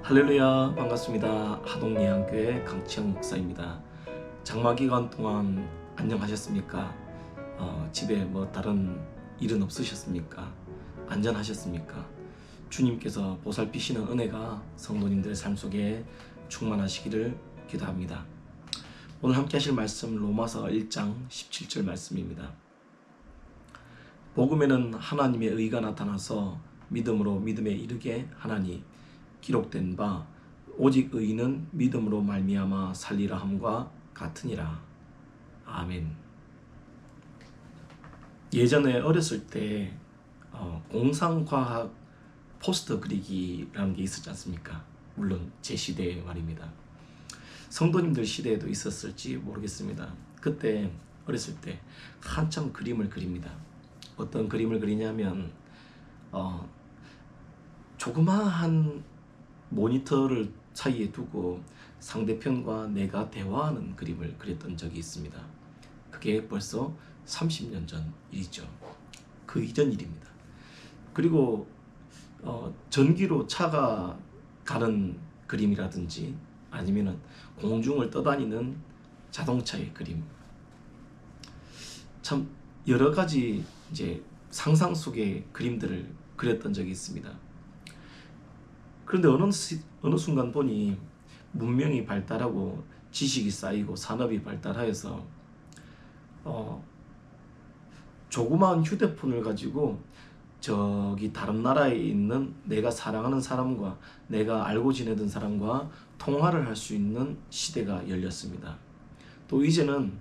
할렐루야, 반갑습니다. 하동예안교회 강치영 목사입니다. 장마 기간 동안 안녕하셨습니까? 집에 다른 일은 없으셨습니까? 안전하셨습니까? 주님께서 보살피시는 은혜가 성도님들 삶 속에 충만하시기를 기도합니다. 오늘 함께 하실 말씀 로마서 1장 17절 말씀입니다. 복음에는 하나님의 의가 나타나서 믿음으로 믿음에 이르게 하나니 기록된 바 오직 의인은 믿음으로 말미암아 살리라 함과 같으니라. 아멘. 예전에 어렸을 때 공상과학 포스터 그리기라는 게 있었지 않습니까? 물론 제 시대의 말입니다. 성도님들 시대에도 있었을지 모르겠습니다. 그때 어렸을 때 한참 그림을 그립니다. 어떤 그림을 그리냐면 조그마한 모니터를 사이에 두고 상대편과 내가 대화하는 그림을 그렸던 적이 있습니다. 그게 벌써 30년 전 일이죠. 그 이전 일입니다. 그리고 전기로 차가 가는 그림이라든지 아니면은 공중을 떠다니는 자동차의 그림, 참 여러 가지 이제 상상 속의 그림들을 그렸던 적이 있습니다. 그런데 어느 순간 보니 문명이 발달하고 지식이 쌓이고 산업이 발달하여서 조그마한 휴대폰을 가지고 저기 다른 나라에 있는 내가 사랑하는 사람과 내가 알고 지내던 사람과 통화를 할 수 있는 시대가 열렸습니다. 또 이제는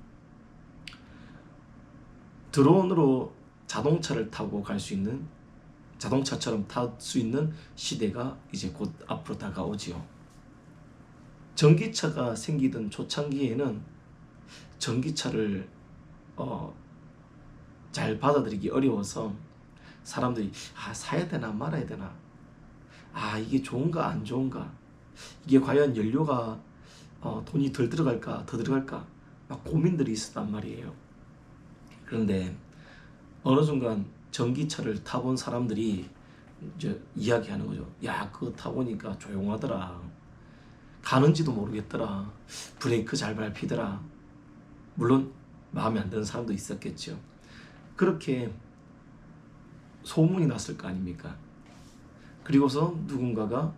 드론으로 자동차를 타고 갈 수 있는, 자동차처럼 탈 수 있는 시대가 이제 곧 앞으로 다가오지요. 전기차가 생기던 초창기에는 전기차를 잘 받아들이기 어려워서 사람들이 사야 되나 말아야 되나, 이게 좋은가 안 좋은가, 이게 과연 연료가 돈이 덜 들어갈까 더 들어갈까 막 고민들이 있었단 말이에요. 그런데 어느 순간 전기차를 타본 사람들이 이제 이야기하는 거죠. 야, 그거 타보니까 조용하더라. 가는지도 모르겠더라. 브레이크 잘 밟히더라. 물론 마음에 안 드는 사람도 있었겠죠. 그렇게 소문이 났을 거 아닙니까? 그리고서 누군가가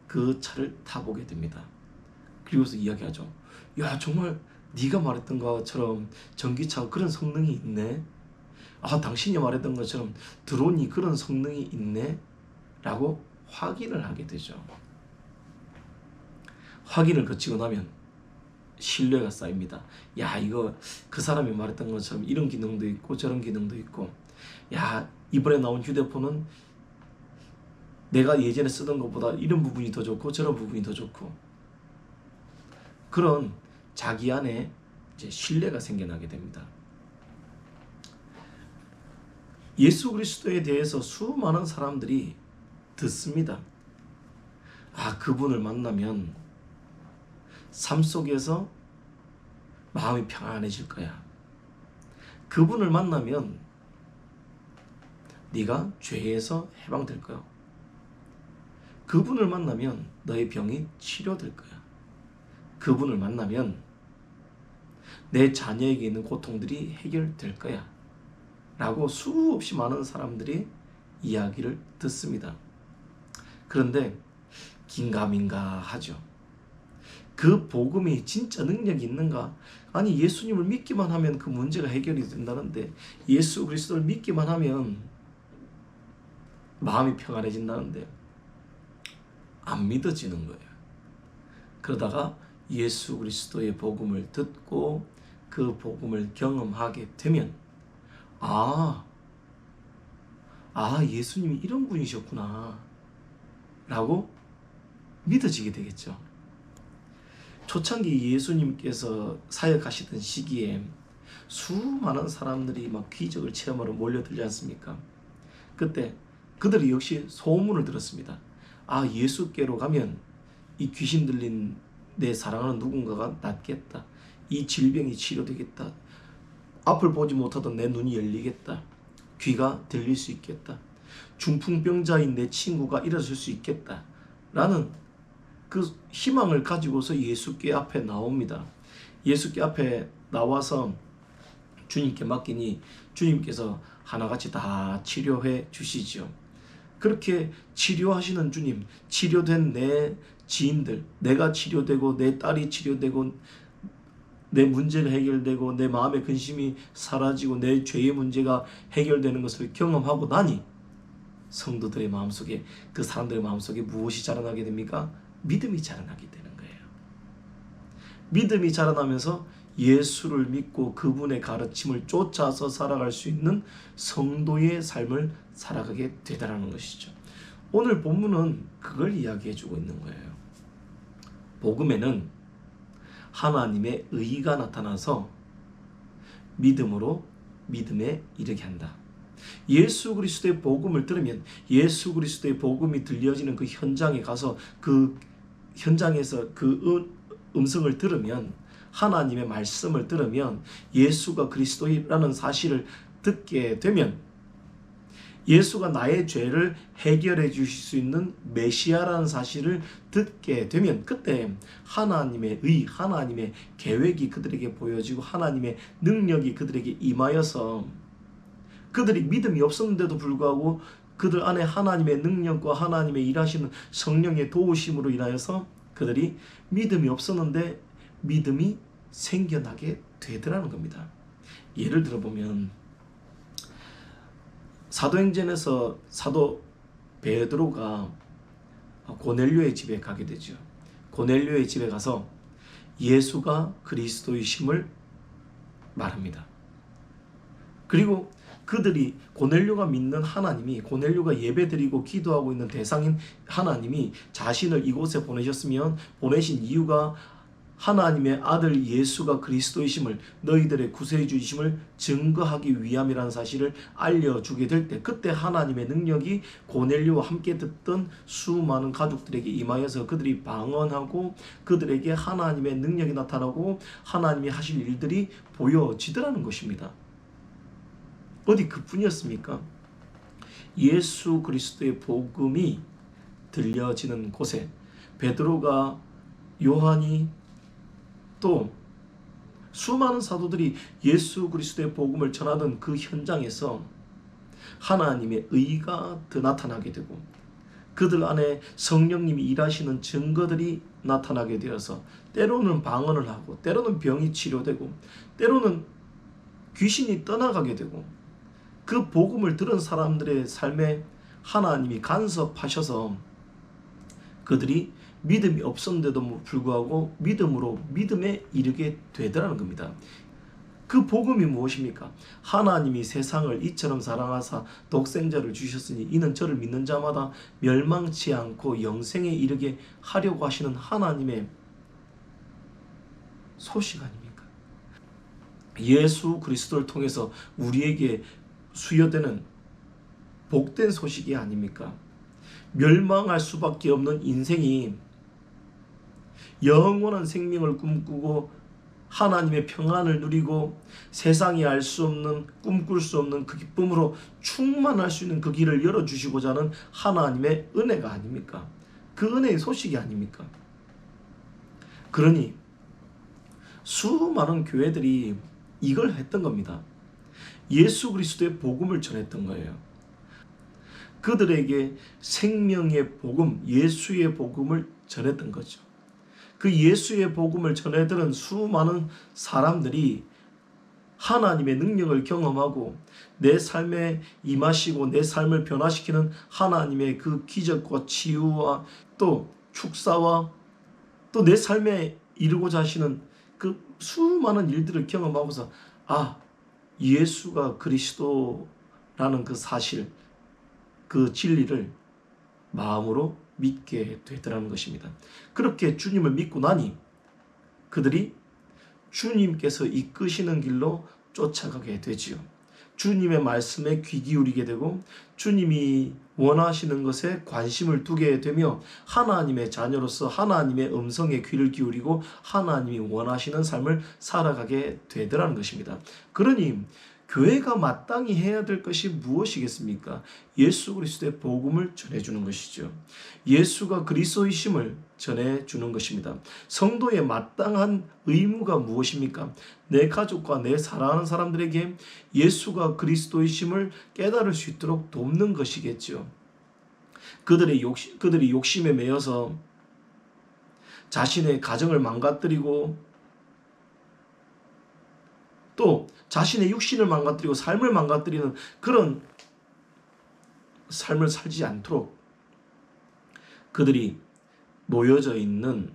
그 차를 타보게 됩니다. 그리고서 이야기하죠. 야, 정말 네가 말했던 것처럼 전기차가 그런 성능이 있네. 당신이 말했던 것처럼 드론이 그런 성능이 있네? 라고 확인을 하게 되죠. 확인을 거치고 나면 신뢰가 쌓입니다. 야, 이거 그 사람이 말했던 것처럼 이런 기능도 있고 저런 기능도 있고, 야, 이번에 나온 휴대폰은 내가 예전에 쓰던 것보다 이런 부분이 더 좋고 저런 부분이 더 좋고, 그런 자기 안에 이제 신뢰가 생겨나게 됩니다. 예수 그리스도에 대해서 수많은 사람들이 듣습니다. 그분을 만나면 삶 속에서 마음이 평안해질 거야. 그분을 만나면 네가 죄에서 해방될 거야. 그분을 만나면 너의 병이 치료될 거야. 그분을 만나면 내 자녀에게 있는 고통들이 해결될 거야. 라고 수없이 많은 사람들이 이야기를 듣습니다. 그런데 긴가민가 하죠. 그 복음이 진짜 능력이 있는가? 아니, 예수님을 믿기만 하면 그 문제가 해결이 된다는데, 예수 그리스도를 믿기만 하면 마음이 평안해진다는데 안 믿어지는 거예요. 그러다가 예수 그리스도의 복음을 듣고 그 복음을 경험하게 되면 예수님이 이런 분이셨구나 라고 믿어지게 되겠죠. 초창기 예수님께서 사역하시던 시기에 수많은 사람들이 막 기적을 체험하러 몰려들지 않습니까? 그때 그들이 역시 소문을 들었습니다. 예수께로 가면 이 귀신 들린 내 사랑하는 누군가가 낫겠다. 이 질병이 치료되겠다. 앞을 보지 못하던 내 눈이 열리겠다. 귀가 들릴 수 있겠다. 중풍병자인 내 친구가 일어설 수 있겠다. 라는 그 희망을 가지고서 예수께 앞에 나옵니다. 예수께 앞에 나와서 주님께 맡기니 주님께서 하나같이 다 치료해 주시지요. 그렇게 치료하시는 주님, 치료된 내 지인들, 내가 치료되고 내 딸이 치료되고 내 문제가 해결되고 내 마음의 근심이 사라지고 내 죄의 문제가 해결되는 것을 경험하고 나니 성도들의 마음속에, 그 사람들의 마음속에 무엇이 자라나게 됩니까? 믿음이 자라나게 되는 거예요. 믿음이 자라나면서 예수를 믿고 그분의 가르침을 쫓아서 살아갈 수 있는 성도의 삶을 살아가게 되더라는 것이죠. 오늘 본문은 그걸 이야기해 주고 있는 거예요. 복음에는 하나님의 의가 나타나서 믿음으로 믿음에 이르게 한다. 예수 그리스도의 복음을 들으면, 예수 그리스도의 복음이 들려지는 그 현장에 가서 그 현장에서 그 음성을 들으면, 하나님의 말씀을 들으면, 예수가 그리스도라는 사실을 듣게 되면, 예수가 나의 죄를 해결해 주실 수 있는 메시아라는 사실을 듣게 되면, 그때 하나님의 의, 하나님의 계획이 그들에게 보여지고 하나님의 능력이 그들에게 임하여서 그들이 믿음이 없었는데도 불구하고 그들 안에 하나님의 능력과 하나님의 일하시는 성령의 도우심으로 인하여서 그들이 믿음이 없었는데 믿음이 생겨나게 되더라는 겁니다. 예를 들어보면 사도행전에서 사도 베드로가 고넬료의 집에 가게 되죠. 고넬료의 집에 가서 예수가 그리스도이심을 말합니다. 그리고 그들이, 고넬료가 믿는 하나님이, 고넬료가 예배드리고 기도하고 있는 대상인 하나님이 자신을 이곳에 보내신 이유가 하나님의 아들 예수가 그리스도이심을, 너희들의 구세주이심을 증거하기 위함이라는 사실을 알려주게 될 때, 그때 하나님의 능력이 고넬료와 함께 듣던 수많은 가족들에게 임하여서 그들이 방언하고 그들에게 하나님의 능력이 나타나고 하나님이 하실 일들이 보여지더라는 것입니다. 어디 그뿐이었습니까? 예수 그리스도의 복음이 들려지는 곳에 베드로가, 요한이, 또 수많은 사도들이 예수 그리스도의 복음을 전하던 그 현장에서 하나님의 의가 더 나타나게 되고 그들 안에 성령님이 일하시는 증거들이 나타나게 되어서 때로는 방언을 하고 때로는 병이 치료되고 때로는 귀신이 떠나가게 되고, 그 복음을 들은 사람들의 삶에 하나님이 간섭하셔서 그들이 믿음이 없었는데도 불구하고 믿음으로 믿음에 이르게 되더라는 겁니다. 그 복음이 무엇입니까? 하나님이 세상을 이처럼 사랑하사 독생자를 주셨으니 이는 저를 믿는 자마다 멸망치 않고 영생에 이르게 하려고 하시는 하나님의 소식 아닙니까? 예수 그리스도를 통해서 우리에게 수여되는 복된 소식이 아닙니까? 멸망할 수밖에 없는 인생이 영원한 생명을 꿈꾸고 하나님의 평안을 누리고 세상이 알 수 없는, 꿈꿀 수 없는 그 기쁨으로 충만할 수 있는 그 길을 열어주시고자 하는 하나님의 은혜가 아닙니까? 그 은혜의 소식이 아닙니까? 그러니 수많은 교회들이 이걸 했던 겁니다. 예수 그리스도의 복음을 전했던 거예요. 그들에게 생명의 복음, 예수의 복음을 전했던 거죠. 그 예수의 복음을 전해들은 수많은 사람들이 하나님의 능력을 경험하고 내 삶에 임하시고 내 삶을 변화시키는 하나님의 그 기적과 치유와 또 축사와 또 내 삶에 이루고자 하시는 그 수많은 일들을 경험하고서, 아, 예수가 그리스도라는 그 사실, 그 진리를 마음으로 믿게 되더라는 것입니다. 그렇게 주님을 믿고 나니 그들이 주님께서 이끄시는 길로 쫓아가게 되지요. 주님의 말씀에 귀 기울이게 되고 주님이 원하시는 것에 관심을 두게 되며 하나님의 자녀로서 하나님의 음성에 귀를 기울이고 하나님이 원하시는 삶을 살아가게 되더라는 것입니다. 그러니 교회가 마땅히 해야 될 것이 무엇이겠습니까? 예수 그리스도의 복음을 전해주는 것이죠. 예수가 그리스도이심을 전해주는 것입니다. 성도의 마땅한 의무가 무엇입니까? 내 가족과 내 사랑하는 사람들에게 예수가 그리스도이심을 깨달을 수 있도록 돕는 것이겠죠. 그들이 욕심에 매여서 자신의 가정을 망가뜨리고 또 자신의 육신을 망가뜨리고 삶을 망가뜨리는 그런 삶을 살지 않도록 그들이 놓여져 있는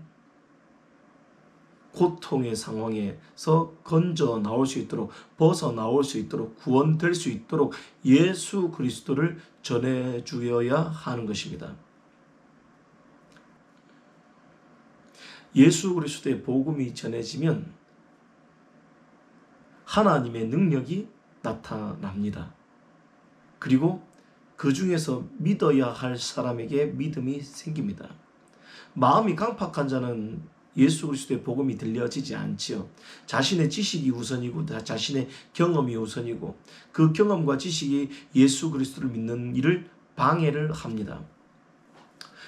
고통의 상황에서 건져 나올 수 있도록, 벗어 나올 수 있도록, 구원될 수 있도록 예수 그리스도를 전해 주어야 하는 것입니다. 예수 그리스도의 복음이 전해지면 하나님의 능력이 나타납니다. 그리고 그 중에서 믿어야 할 사람에게 믿음이 생깁니다. 마음이 강팍한 자는 예수 그리스도의 복음이 들려지지 않지요. 자신의 지식이 우선이고 자신의 경험이 우선이고 그 경험과 지식이 예수 그리스도를 믿는 일을 방해를 합니다.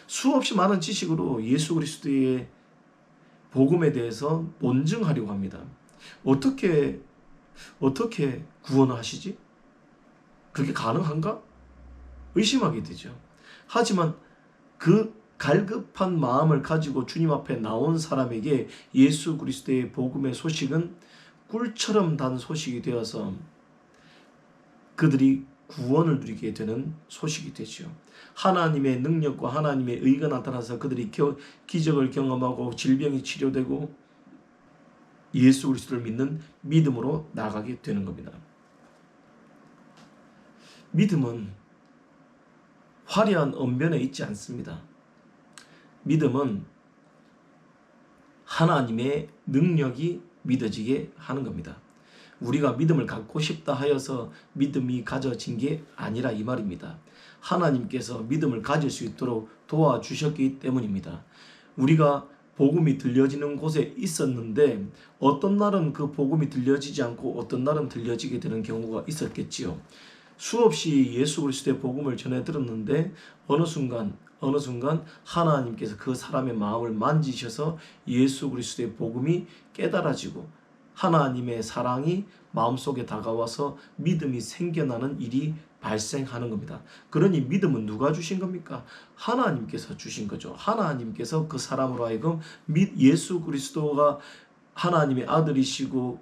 수없이 많은 지식으로 예수 그리스도의 복음에 대해서 논증하려고 합니다. 어떻게 구원을 하시지? 그게 가능한가? 의심하게 되죠. 하지만 그 갈급한 마음을 가지고 주님 앞에 나온 사람에게 예수 그리스도의 복음의 소식은 꿀처럼 단 소식이 되어서 그들이 구원을 누리게 되는 소식이 되죠. 하나님의 능력과 하나님의 의가 나타나서 그들이 기적을 경험하고 질병이 치료되고 예수 그리스도를 믿는 믿음으로 나아가게 되는 겁니다. 믿음은 화려한 언변에 있지 않습니다. 믿음은 하나님의 능력이 믿어지게 하는 겁니다. 우리가 믿음을 갖고 싶다 하여서 믿음이 가져진 게 아니라 이 말입니다. 하나님께서 믿음을 가질 수 있도록 도와주셨기 때문입니다. 우리가 복음이 들려지는 곳에 있었는데 어떤 날은 그 복음이 들려지지 않고 어떤 날은 들려지게 되는 경우가 있었겠지요. 수없이 예수 그리스도의 복음을 전해 들었는데 어느 순간 하나님께서 그 사람의 마음을 만지셔서 예수 그리스도의 복음이 깨달아지고 하나님의 사랑이 마음속에 다가와서 믿음이 생겨나는 일이 발생하는 겁니다. 그러니 믿음은 누가 주신 겁니까? 하나님께서 주신 거죠. 하나님께서 그 사람으로 하여금 예수 그리스도가 하나님의 아들이시고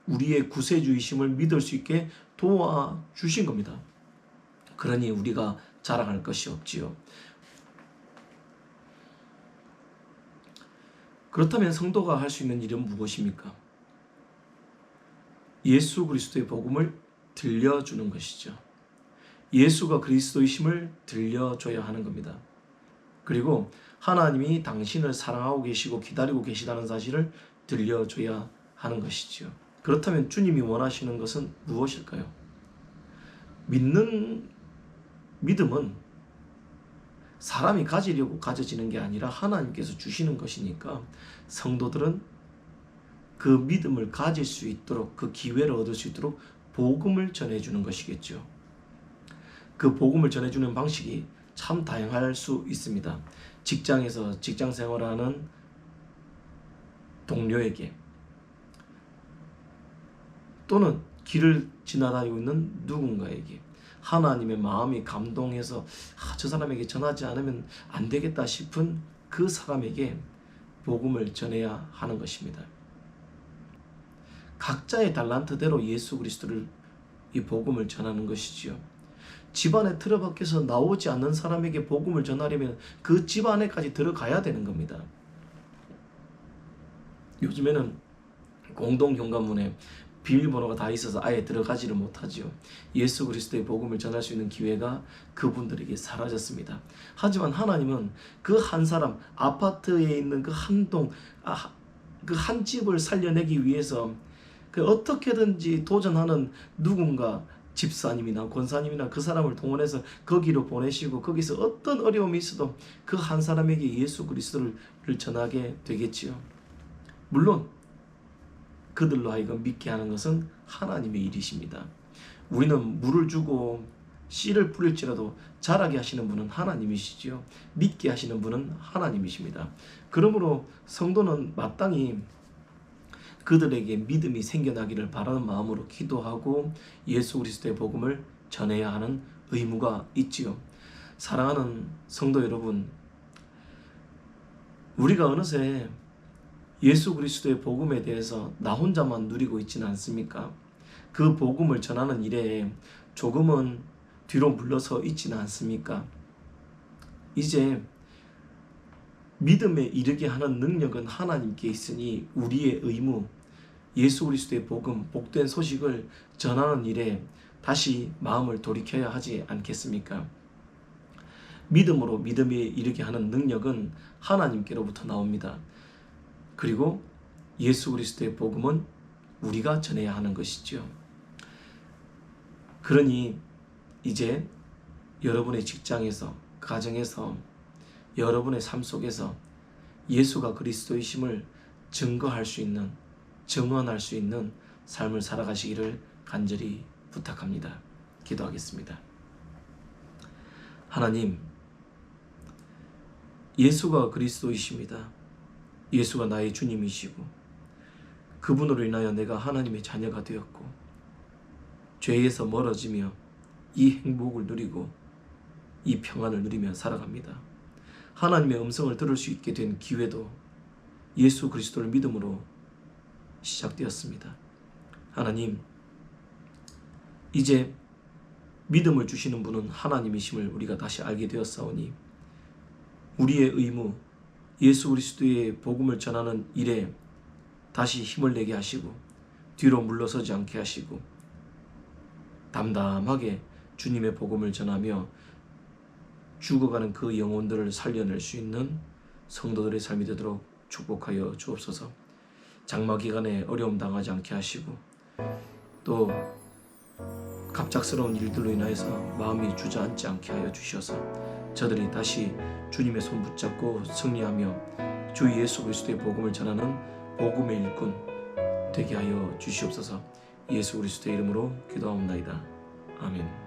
우리의 구세주이심을 믿을 수 있게 도와주신 겁니다. 그러니 우리가 자랑할 것이 없지요. 그렇다면 성도가 할 수 있는 일은 무엇입니까? 예수 그리스도의 복음을 들려주는 것이죠. 예수가 그리스도이심을 들려줘야 하는 겁니다. 그리고 하나님이 당신을 사랑하고 계시고 기다리고 계시다는 사실을 들려줘야 하는 것이죠. 그렇다면 주님이 원하시는 것은 무엇일까요? 믿음은 사람이 가지려고 가져지는 게 아니라 하나님께서 주시는 것이니까 성도들은 그 믿음을 가질 수 있도록 그 기회를 얻을 수 있도록 복음을 전해주는 것이겠죠. 그 복음을 전해주는 방식이 참 다양할 수 있습니다. 직장에서 직장 생활하는 동료에게 또는 길을 지나다니고 있는 누군가에게 하나님의 마음이 감동해서 저 사람에게 전하지 않으면 안 되겠다 싶은 그 사람에게 복음을 전해야 하는 것입니다. 각자의 달란트대로 예수 그리스도를 이 복음을 전하는 것이지요. 집안에 틀어박혀서 나오지 않는 사람에게 복음을 전하려면 그 집안에까지 들어가야 되는 겁니다. 요즘에는 공동 현관문에 비밀번호가 다 있어서 아예 들어가지를 못하지요. 예수 그리스도의 복음을 전할 수 있는 기회가 그분들에게 사라졌습니다. 하지만 하나님은 그 한 사람, 아파트에 있는 그 한 동, 그 한 집을 살려내기 위해서 그 어떻게든지 도전하는 누군가 집사님이나 권사님이나 그 사람을 동원해서 거기로 보내시고 거기서 어떤 어려움이 있어도 그 한 사람에게 예수 그리스도를 전하게 되겠지요. 물론 그들로 하여금 믿게 하는 것은 하나님의 일이십니다. 우리는 물을 주고 씨를 뿌릴지라도 자라게 하시는 분은 하나님이시지요. 믿게 하시는 분은 하나님이십니다. 그러므로 성도는 마땅히 그들에게 믿음이 생겨나기를 바라는 마음으로 기도하고 예수 그리스도의 복음을 전해야 하는 의무가 있지요. 사랑하는 성도 여러분, 우리가 어느새 예수 그리스도의 복음에 대해서 나 혼자만 누리고 있지는 않습니까? 그 복음을 전하는 일에 조금은 뒤로 물러서 있지는 않습니까? 이제 믿음에 이르게 하는 능력은 하나님께 있으니 우리의 의무, 예수 그리스도의 복음, 복된 소식을 전하는 일에 다시 마음을 돌이켜야 하지 않겠습니까? 믿음으로 믿음에 이르게 하는 능력은 하나님께로부터 나옵니다. 그리고 예수 그리스도의 복음은 우리가 전해야 하는 것이죠. 그러니 이제 여러분의 직장에서, 가정에서, 여러분의 삶 속에서 예수가 그리스도이심을 증거할 수 있는, 증언할 수 있는 삶을 살아가시기를 간절히 부탁합니다. 기도하겠습니다. 하나님, 예수가 그리스도이십니다. 예수가 나의 주님이시고 그분으로 인하여 내가 하나님의 자녀가 되었고 죄에서 멀어지며 이 행복을 누리고 이 평안을 누리며 살아갑니다. 하나님의 음성을 들을 수 있게 된 기회도 예수 그리스도를 믿음으로 시작되었습니다. 하나님, 이제 믿음을 주시는 분은 하나님이심을 우리가 다시 알게 되었사오니 우리의 의무, 예수 그리스도의 복음을 전하는 일에 다시 힘을 내게 하시고 뒤로 물러서지 않게 하시고 담담하게 주님의 복음을 전하며 죽어가는 그 영혼들을 살려낼 수 있는 성도들의 삶이 되도록 축복하여 주옵소서. 장마 기간에 어려움 당하지 않게 하시고 또 갑작스러운 일들로 인하여서 마음이 주저앉지 않게 하여 주셔서 저들이 다시 주님의 손 붙잡고 승리하며 주 예수 그리스도의 복음을 전하는 복음의 일꾼 되게 하여 주시옵소서. 예수 그리스도의 이름으로 기도하옵나이다. 아멘.